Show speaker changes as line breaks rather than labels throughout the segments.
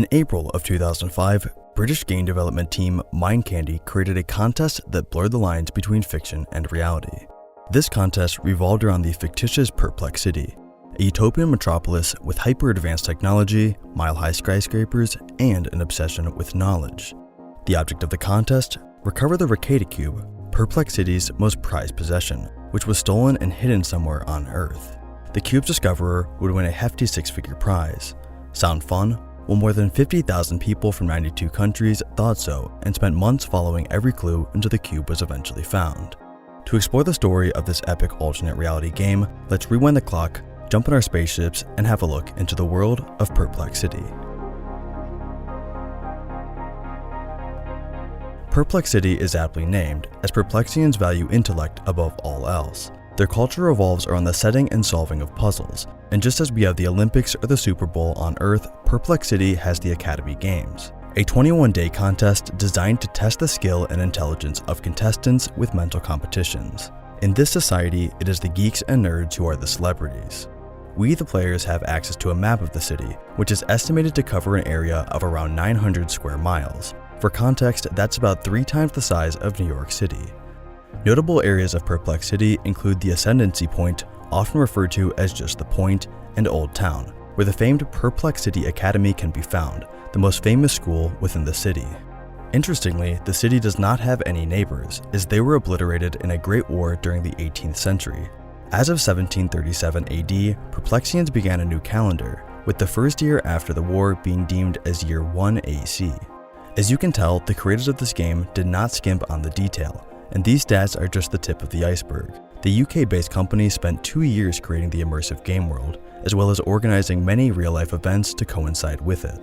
In April of 2005, British game development team Mind Candy created a contest that blurred the lines between fiction and reality. This contest revolved around the fictitious Perplex City, a utopian metropolis with hyper-advanced technology, mile-high skyscrapers, and an obsession with knowledge. The object of the contest: recover the Recada Cube, Perplex City's most prized possession, which was stolen and hidden somewhere on Earth. The cube's discoverer would win a hefty six-figure prize. Sound fun? Well, more than 50,000 people from 92 countries thought so and spent months following every clue until the cube was eventually found. To explore the story of this epic alternate reality game, let's rewind the clock, jump in our spaceships, and have a look into the world of Perplex City. Perplex City is aptly named, as Perplexians value intellect above all else. Their culture revolves around the setting and solving of puzzles, and just as we have the Olympics or the Super Bowl on Earth, Perplex City has the Academy Games, a 21-day contest designed to test the skill and intelligence of contestants with mental competitions. In this society, it is the geeks and nerds who are the celebrities. We, the players, have access to a map of the city, which is estimated to cover an area of around 900 square miles. For context, that's about 3 times the size of New York City. Notable areas of Perplex City include the Ascendancy Point, often referred to as just the Point, and Old Town, where the famed Perplex City Academy can be found, the most famous school within the city. Interestingly, the city does not have any neighbors, as they were obliterated in a great war during the 18th century. As of 1737 AD, Perplexians began a new calendar, with the first year after the war being deemed as year 1 AC. As you can tell, the creators of this game did not skimp on the detail, and these stats are just the tip of the iceberg. The UK-based company spent 2 years creating the immersive game world, as well as organizing many real-life events to coincide with it.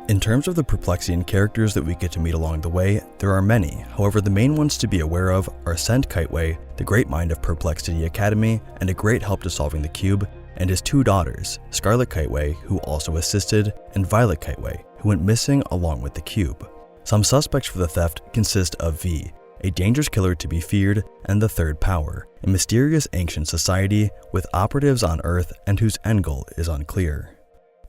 In terms of the Perplexian characters that we get to meet along the way, there are many. However, the main ones to be aware of are Cent Kiteway, the great mind of Perplex City Academy and a great help to solving the cube, and his 2 daughters, Scarlet Kiteway, who also assisted, and Violet Kiteway, who went missing along with the cube. Some suspects for the theft consist of V, a dangerous killer to be feared, and the Third Power, a mysterious ancient society with operatives on Earth and whose end goal is unclear.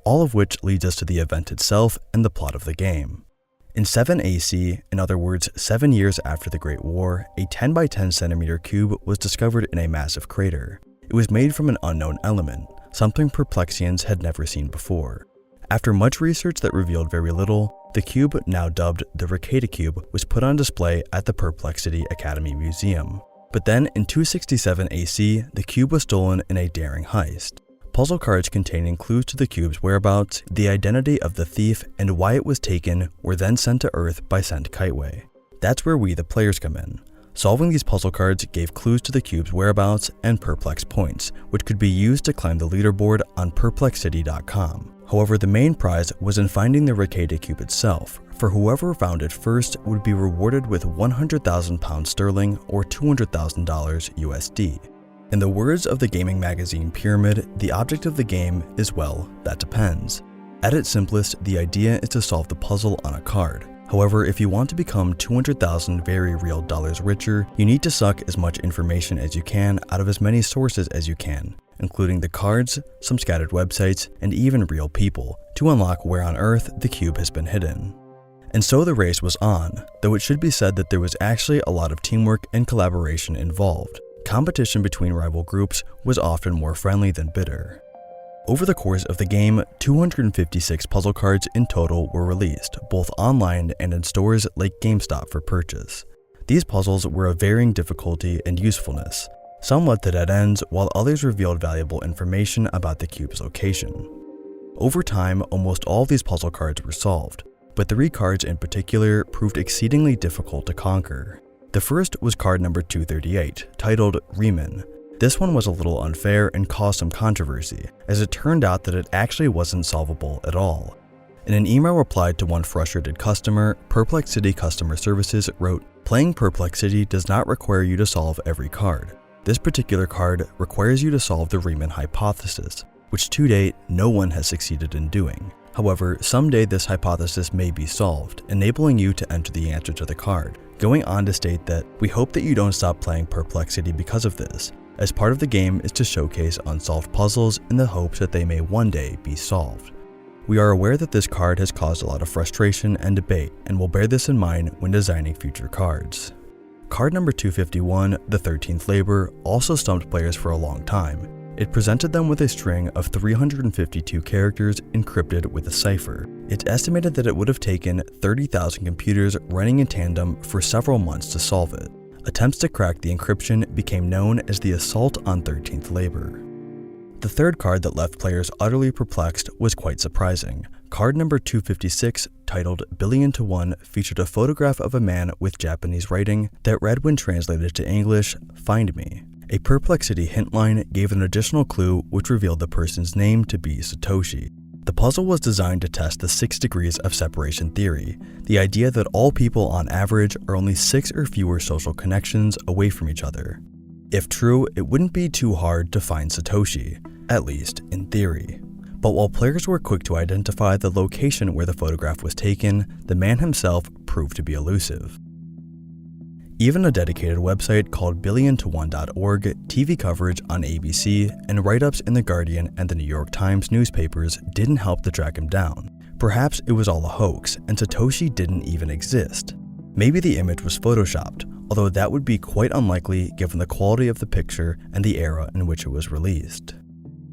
All of which leads us to the event itself and the plot of the game. In 7 AC, in other words 7 years after the Great War, a 10 by 10 centimeter cube was discovered in a massive crater. It was made from an unknown element, something Perplexians had never seen before. After much research that revealed very little, the cube, now dubbed the Recada Cube, was put on display at the Perplex City Academy Museum. But then in 267 AC, the cube was stolen in a daring heist. Puzzle cards containing clues to the cube's whereabouts, the identity of the thief, and why it was taken were then sent to Earth by Cent Kiteway. That's where we, the players, come in. Solving these puzzle cards gave clues to the cube's whereabouts and Perplex points, which could be used to climb the leaderboard on perplexcity.com. However, the main prize was in finding the Recada Cube itself, for whoever found it first would be rewarded with £100,000 sterling or $200,000 USD. In the words of the gaming magazine Pyramid, the object of the game is, well, that depends. At its simplest, the idea is to solve the puzzle on a card. However, if you want to become 200,000 very real dollars richer, you need to suck as much information as you can out of as many sources as you can, including the cards, some scattered websites, and even real people, to unlock where on Earth the cube has been hidden. And so the race was on, though it should be said that there was actually a lot of teamwork and collaboration involved. Competition between rival groups was often more friendly than bitter. Over the course of the game, 256 puzzle cards in total were released, both online and in stores like GameStop for purchase. These puzzles were of varying difficulty and usefulness. Some led to dead ends, while others revealed valuable information about the cube's location. Over time, almost all of these puzzle cards were solved, but 3 cards in particular proved exceedingly difficult to conquer. The first was card number 238, titled Riemann. This one was a little unfair and caused some controversy, as it turned out that it actually wasn't solvable at all. In an email replied to one frustrated customer, Perplex City Customer Services wrote, "Playing Perplex City does not require you to solve every card. This particular card requires you to solve the Riemann hypothesis, which to date no one has succeeded in doing. However, someday this hypothesis may be solved, enabling you to enter the answer to the card." Going on to state that, "We hope that you don't stop playing Perplex City because of this, as part of the game is to showcase unsolved puzzles in the hopes that they may one day be solved." We are aware that this card has caused a lot of frustration and debate, and will bear this in mind when designing future cards. Card number 251, the 13th Labor, also stumped players for a long time. It presented them with a string of 352 characters encrypted with a cipher. It's estimated that it would have taken 30,000 computers running in tandem for several months to solve it. Attempts to crack the encryption became known as the Assault on 13th Labor. The third card that left players utterly perplexed was quite surprising. Card number 256, titled Billion to One, featured a photograph of a man with Japanese writing that read when translated to English, "Find me." A Perplexity hint line gave an additional clue which revealed the person's name to be Satoshi. The puzzle was designed to test the 6 degrees of separation theory, the idea that all people on average are only 6 or fewer social connections away from each other. If true, it wouldn't be too hard to find Satoshi, at least in theory. But while players were quick to identify the location where the photograph was taken, the man himself proved to be elusive. Even a dedicated website called billionto1.org, TV coverage on ABC, and write-ups in The Guardian and the New York Times newspapers didn't help to track him down. Perhaps it was all a hoax, and Satoshi didn't even exist. Maybe the image was photoshopped, although that would be quite unlikely given the quality of the picture and the era in which it was released.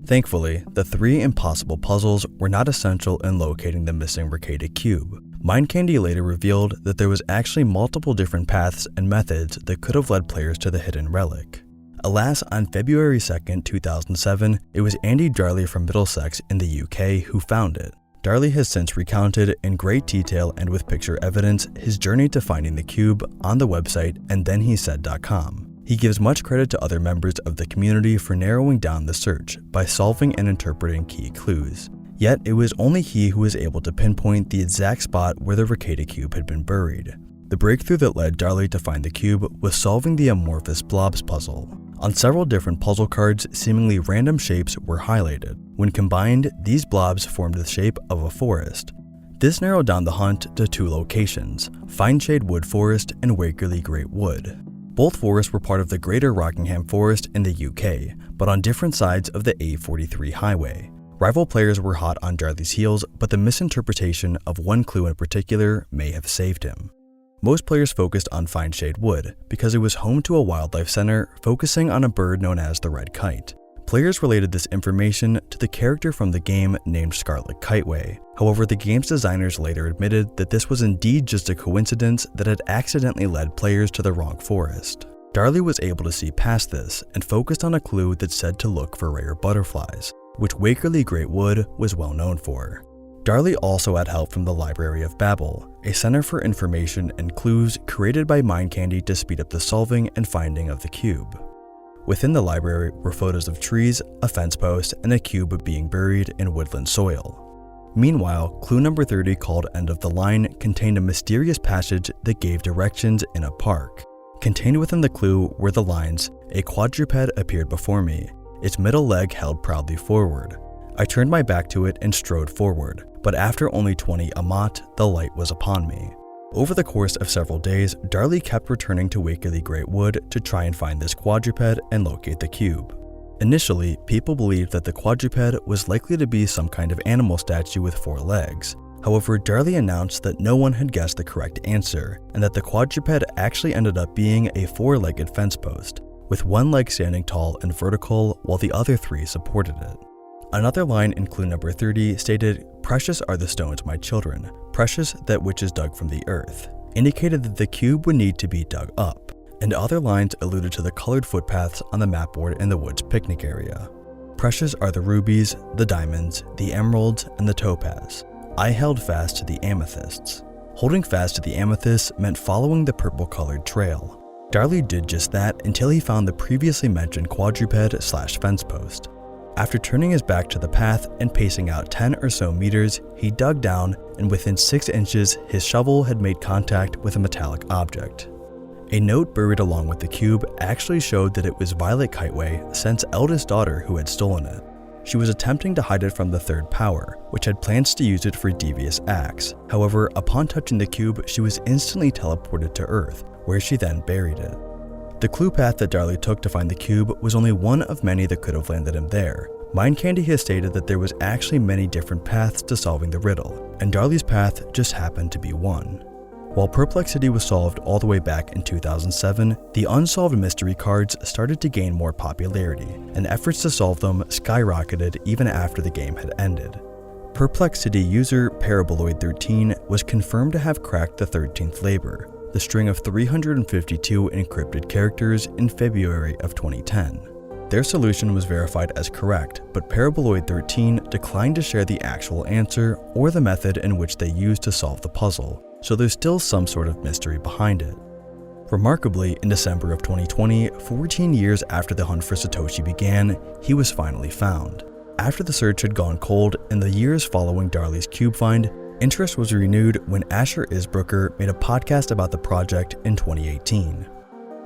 Thankfully, the 3 impossible puzzles were not essential in locating the missing Recada Cube. Mindcandy later revealed that there was actually multiple different paths and methods that could have led players to the hidden relic. Alas, on February 2nd, 2007, it was Andy Darley from Middlesex in the UK who found it. Darley has since recounted in great detail and with picture evidence his journey to finding the cube on the website andthenhesaid.com. He gives much credit to other members of the community for narrowing down the search by solving and interpreting key clues. Yet, it was only he who was able to pinpoint the exact spot where the Recada Cube had been buried. The breakthrough that led Darley to find the cube was solving the amorphous blobs puzzle. On several different puzzle cards, seemingly random shapes were highlighted. When combined, these blobs formed the shape of a forest. This narrowed down the hunt to 2 locations, Fineshade Wood Forest and Wakerley Great Wood. Both forests were part of the Greater Rockingham Forest in the UK, but on different sides of the A43 highway. Rival players were hot on Darley's heels, but the misinterpretation of one clue in particular may have saved him. Most players focused on Fineshade Wood because it was home to a wildlife center focusing on a bird known as the red kite. Players related this information to the character from the game named Scarlet Kiteway. However, the game's designers later admitted that this was indeed just a coincidence that had accidentally led players to the wrong forest. Darley was able to see past this and focused on a clue that said to look for rare butterflies, which Wakerley Great Wood was well known for. Darley also had help from the Library of Babel, a center for information and clues created by Mindcandy to speed up the solving and finding of the cube. Within the library were photos of trees, a fence post, and a cube being buried in woodland soil. Meanwhile, clue number 30, called End of the Line, contained a mysterious passage that gave directions in a park. Contained within the clue were the lines, "A quadruped appeared before me, its middle leg held proudly forward. I turned my back to it and strode forward, but after only 20 amat, the light was upon me." Over the course of several days, Darley kept returning to Wakerley Great Wood to try and find this quadruped and locate the cube. Initially, people believed that the quadruped was likely to be some kind of animal statue with 4 legs. However, Darley announced that no one had guessed the correct answer, and that the quadruped actually ended up being a 4-legged fence post, with one leg standing tall and vertical while the other 3 supported it. Another line in clue number 30 stated, "Precious are the stones, my children, precious that which is dug from the earth," indicated that the cube would need to be dug up, and other lines alluded to the colored footpaths on the mapboard in the woods picnic area. "Precious are the rubies, the diamonds, the emeralds, and the topaz. I held fast to the amethysts." Holding fast to the amethysts meant following the purple-colored trail. Darley did just that until he found the previously mentioned quadruped/fence post. After turning his back to the path and pacing out 10 or so meters, he dug down, and within 6 inches, his shovel had made contact with a metallic object. A note buried along with the cube actually showed that it was Violet Kiteway, Sent's eldest daughter, who had stolen it. She was attempting to hide it from the Third Power, which had plans to use it for devious acts. However, upon touching the cube, she was instantly teleported to Earth, where she then buried it. The clue path that Darley took to find the cube was only one of many that could have landed him there, Mindcandy has stated that there was actually many different paths to solving the riddle, and Darley's path just happened to be one. While Perplex City was solved all the way back in 2007, the unsolved mystery cards started to gain more popularity, and efforts to solve them skyrocketed even after the game had ended. Perplex City user Paraboloid13 was confirmed to have cracked the 13th labor, the string of 352 encrypted characters, in February of 2010. Their solution was verified as correct, but Paraboloid13 declined to share the actual answer or the method in which they used to solve the puzzle, so there's still some sort of mystery behind it. Remarkably, in December of 2020, 14 years after the hunt for Satoshi began, he was finally found. After the search had gone cold in the years following Darley's cube find, interest was renewed when Asher Isbrooker made a podcast about the project in 2018.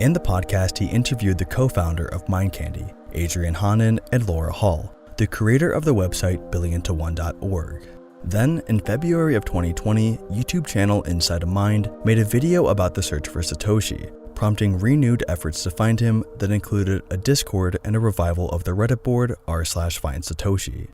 In the podcast, he interviewed the co-founder of Mindcandy, Adrian Hanen, and Laura Hall, the creator of the website billionto1.org. Then, in February of 2020, YouTube channel Inside a Mind made a video about the search for Satoshi, prompting renewed efforts to find him that included a Discord and a revival of the Reddit board r/findsatoshi.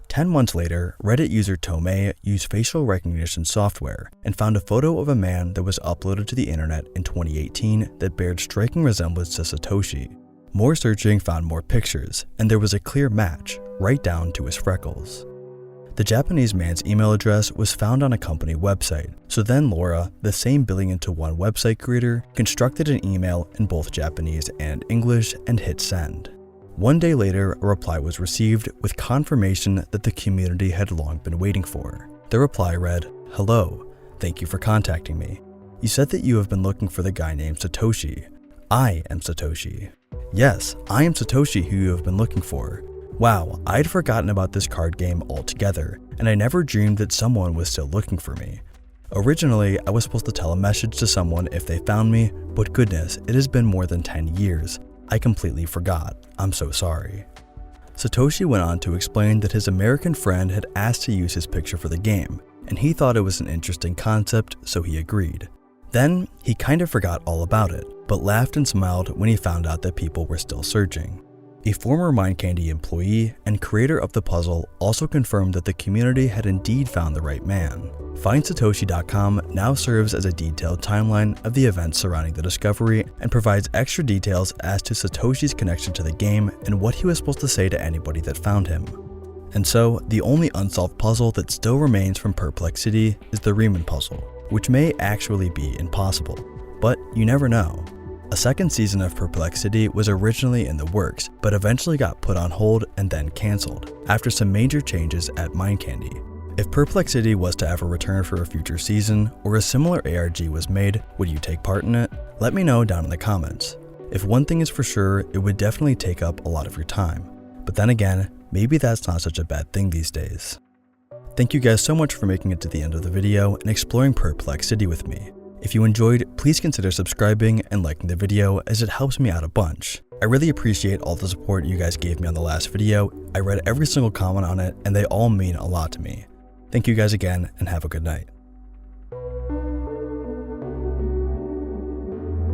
10 months later, Reddit user Tomei used facial recognition software and found a photo of a man that was uploaded to the internet in 2018 that bared striking resemblance to Satoshi. More searching found more pictures, and there was a clear match, right down to his freckles. The Japanese man's email address was found on a company website, so then Laura, the same Billion-to-One website creator, constructed an email in both Japanese and English and hit send. One day later, a reply was received with confirmation that the community had long been waiting for. The reply read, "Hello, thank you for contacting me. You said that you have been looking for the guy named Satoshi. I am Satoshi. Yes, I am Satoshi who you have been looking for. Wow, I'd forgotten about this card game altogether, and I never dreamed that someone was still looking for me. Originally, I was supposed to tell a message to someone if they found me, but goodness, it has been more than 10 years. I completely forgot. I'm so sorry." Satoshi went on to explain that his American friend had asked to use his picture for the game, and he thought it was an interesting concept, so he agreed. Then, he kind of forgot all about it, but laughed and smiled when he found out that people were still searching. A former Mindcandy employee and creator of the puzzle also confirmed that the community had indeed found the right man. FindSatoshi.com now serves as a detailed timeline of the events surrounding the discovery and provides extra details as to Satoshi's connection to the game and what he was supposed to say to anybody that found him. And so, the only unsolved puzzle that still remains from Perplex City is the Riemann puzzle, which may actually be impossible. But you never know. A second season of Perplex City was originally in the works, but eventually got put on hold and then cancelled, after some major changes at Mindcandy. If Perplex City was to ever return for a future season, or a similar ARG was made, would you take part in it? Let me know down in the comments. If one thing is for sure, it would definitely take up a lot of your time. But then again, maybe that's not such a bad thing these days. Thank you guys so much for making it to the end of the video and exploring Perplex City with me. If you enjoyed, please consider subscribing and liking the video as it helps me out a bunch. I really appreciate all the support you guys gave me on the last video. I read every single comment on it and they all mean a lot to me. Thank you guys again and have a good night.